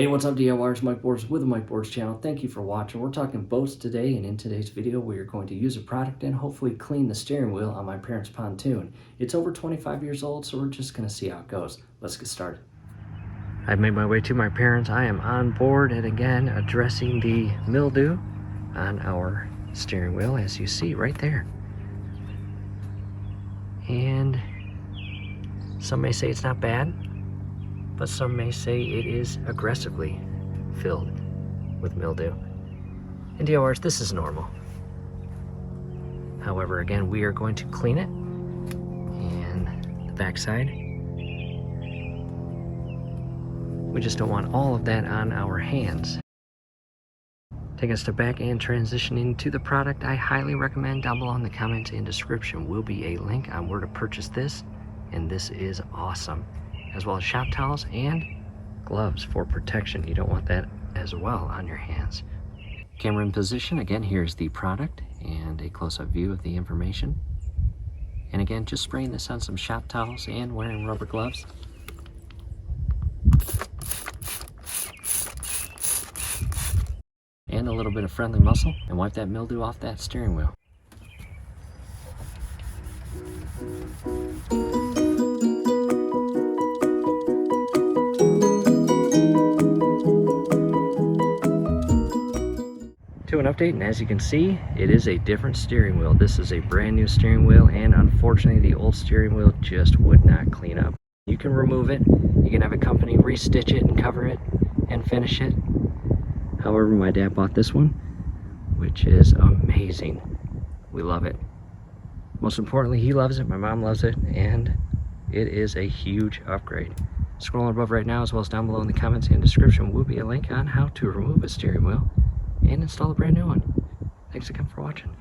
Hey, what's up, DIYers? Mike Boards with the Mike Boards channel. Thank you for watching. We're talking boats today, and in today's video we are going to use a product and hopefully clean the steering wheel on my parents' pontoon. It's over 25 years old, so we're just going to see how it goes. Let's get started. I've made my way to my parents'. I am on board and again addressing the mildew on our steering wheel, as you see right there. And some may say it's not bad, but some may say it is aggressively filled with mildew. And DIYers, this is normal. However, again, we are going to clean it. And the backside, we just don't want all of that on our hands. Taking a step back and transitioning to the product, I highly recommend. Down below in the comments and description will be a link on where to purchase this, and this is awesome. As well as shop towels and gloves for protection. You don't want that as well on your hands. Camera in position. Again, here's the product and a close-up view of the information. And again, just spraying this on some shop towels and wearing rubber gloves. And a little bit of friendly muscle, and wipe that mildew off that steering wheel. To an update, and as you can see, it is a different steering wheel. This is a brand new steering wheel, and unfortunately the old steering wheel just would not clean up. You can remove it, you can have a company restitch it and cover it and finish it. However, my dad bought this one, which is amazing. We love it. Most importantly, he loves it, my mom loves it, and it is a huge upgrade. Scrolling above right now, as well as down below in the comments and description, will be a link on how to remove a steering wheel and install a brand new one. Thanks again for watching.